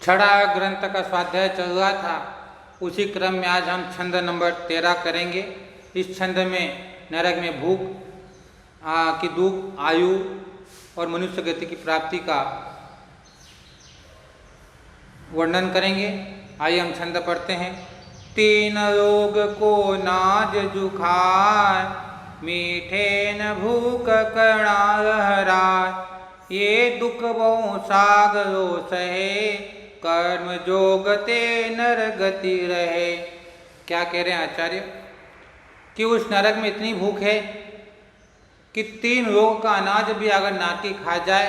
छड़ा ग्रंथ का स्वाध्याय चल रहा था, उसी क्रम में आज हम छंद नंबर 13 करेंगे। इस छंद में नरक में भूख की दुख, आयु और मनुष्य गति की प्राप्ति का वर्णन करेंगे। आइए हम छंद पढ़ते हैं। तीन रोग को नाज जुखाय, मीठे न भूख करना रहराय। ये दुख बहु सागरो सहे, कर्म जोगते नर गति रहे। क्या कह रहे हैं आचार्य कि उस नरक में इतनी भूख है कि 3 रोग का अनाज भी अगर नारकी खा जाए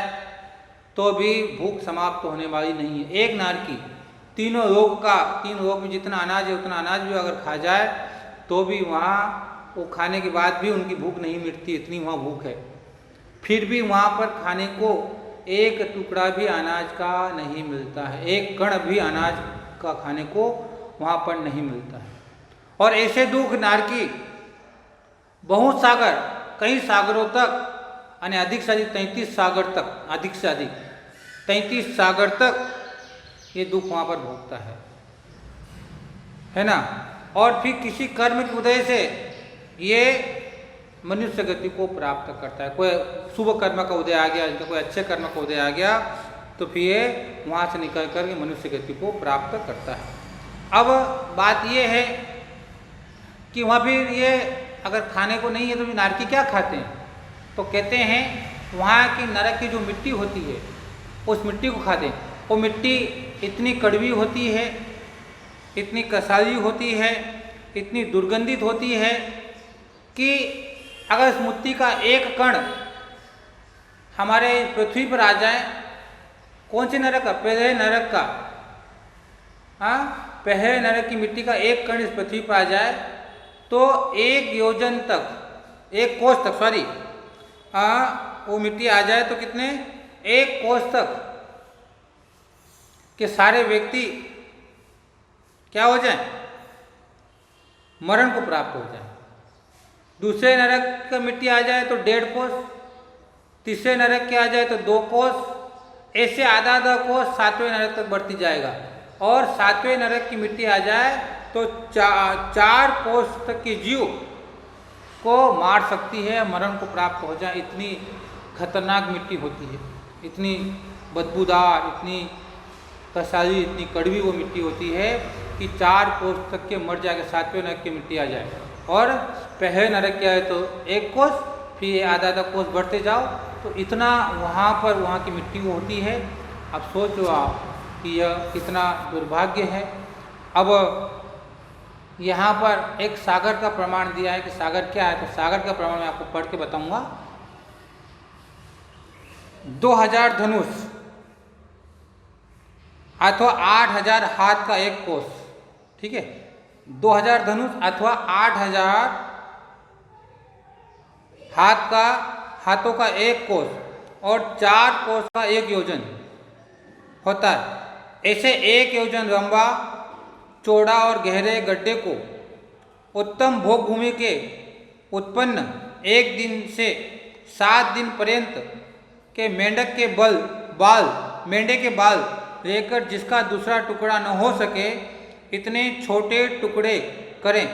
तो भी भूख समाप्त होने वाली नहीं है। एक नारकी 3 रोग में जितना अनाज है उतना अनाज भी अगर खा जाए तो भी वहाँ वो खाने के बाद भी उनकी भूख नहीं मिटती, इतनी वहाँ भूख है। फिर भी वहाँ पर खाने को एक टुकड़ा भी अनाज का नहीं मिलता है, एक कण भी अनाज का खाने को वहाँ पर नहीं मिलता है। और ऐसे दुख नारकी बहुत सागर, कई सागरों तक, यानी अधिक से अधिक 33 सागर तक, अधिक से अधिक 33 सागर तक ये दुख वहाँ पर भोगता है ना। और फिर किसी कर्म के उदय से ये मनुष्य गति को प्राप्त करता है। कोई शुभ कर्म का उदय आ गया, कोई अच्छे कर्म का उदय आ गया तो फिर ये वहाँ से निकल कर के मनुष्य गति को प्राप्त करता है। अब बात ये है कि वहाँ फिर ये अगर खाने को नहीं है तो नारकी क्या खाते हैं, तो कहते हैं वहाँ की नरक की जो मिट्टी होती है उस मिट्टी को खाते हैं। वो मिट्टी इतनी कड़वी होती है, इतनी कसाली होती है, इतनी दुर्गंधित होती है कि अगर इस मिट्टी का एक कण हमारे पृथ्वी पर आ जाए, कौन से नरक का, पहले नरक का, हाँ, पहले नरक की मिट्टी का एक कण इस पृथ्वी पर आ जाए तो 1 योजन तक, 1 कोस तक, सॉरी, वो मिट्टी आ जाए तो कितने, 1 कोस तक के सारे व्यक्ति क्या हो जाए, मरण को प्राप्त हो जाए। दूसरे नरक का मिट्टी आ जाए तो 1.5 कोस, तीसरे नरक के आ जाए तो 2 कोस, ऐसे आधा कोस 7वें नरक तक बढ़ती जाएगा। और 7वें नरक की मिट्टी आ जाए तो 4 कोस तक के जीव को मार सकती है, मरण को प्राप्त हो जाए। इतनी खतरनाक मिट्टी होती है, इतनी बदबूदार, इतनी कसाली, इतनी कड़वी वो मिट्टी होती है कि 4 कोस तक के मर जाएगा, 7वें नरक की मिट्टी आ जाए। और पहले नरक क्या है तो 1 कोस, फिर आधा कोस बढ़ते जाओ तो इतना वहाँ पर वहाँ की मिट्टी होती है। अब सोचो आप कि यह कितना दुर्भाग्य है। अब यहाँ पर एक सागर का प्रमाण दिया है कि सागर क्या है, तो सागर का प्रमाण मैं आपको पढ़ के बताऊंगा। 2000 धनुष अथवा 8000 हाथ का 1 कोस, ठीक है, 2000 धनुष अथवा 8000 हाथों का 1 कोस और 4 कोस का 1 योजन होता है। ऐसे 1 योजन लंबा, चौड़ा और गहरे गड्ढे को उत्तम भोग भूमि के उत्पन्न 1 दिन से 7 दिन पर्यंत के मेंढक के मेंढे के बाल लेकर जिसका दूसरा टुकड़ा न हो सके इतने छोटे टुकड़े करें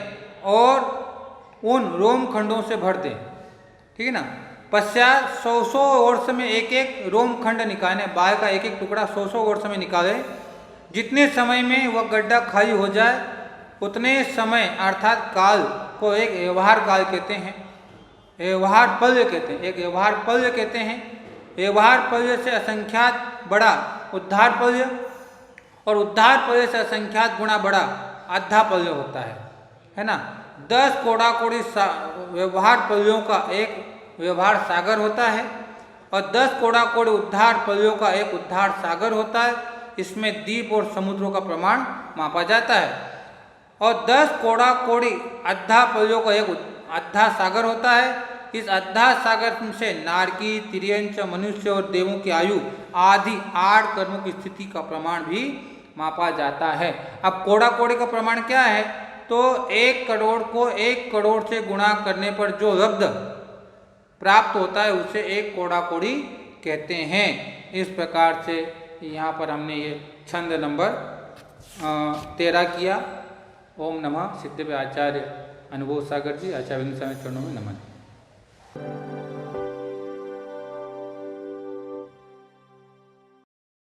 और उन रोम खंडों से भर दें, ठीक है ना। पश्चात 100 वर्ष में एक रोम खंड निकालें, बाल का एक टुकड़ा 100 वर्ष में निकालें। जितने समय में वह गड्ढा खाली हो जाए उतने समय अर्थात काल को एक व्यवहार काल कहते हैं, व्यवहार पल्य कहते हैं, एक व्यवहार पल्य कहते हैं। व्यवहार पल्य से असंख्यात बड़ा उद्धार पल्य और उद्धार पल्य से असंख्यात गुणा बड़ा अद्धा पल्य होता है ना। 10 कोड़ा-कोड़ी व्यवहार पल्यों का एक व्यवहार सागर होता है और 10 कोड़ा-कोड़ी उद्धार पल्यों का एक उद्धार सागर होता है। इसमें द्वीप और समुद्रों का प्रमाण मापा जाता है। और 10 कोड़ा-कोड़ी अद्धा पल्यों का एक अद्धा सागर होता है। इस अद्धा सागर से नारकी, तिर्यंच, मनुष्य और देवों की आयु आदि 8 कर्मों की स्थिति का प्रमाण भी मापा जाता है। अब कोड़ा-कोड़ी का प्रमाण क्या है, तो 1 करोड़ को 1 करोड़ से गुणा करने पर जो लब्ध प्राप्त होता है उसे 1 कोड़ा-कोड़ी कहते हैं। इस प्रकार से यहाँ पर हमने ये छंद नंबर 13 किया। ओम नमः सिद्धे आचार्य अनुभव सागर जी, आचार्य चरणों में नमन।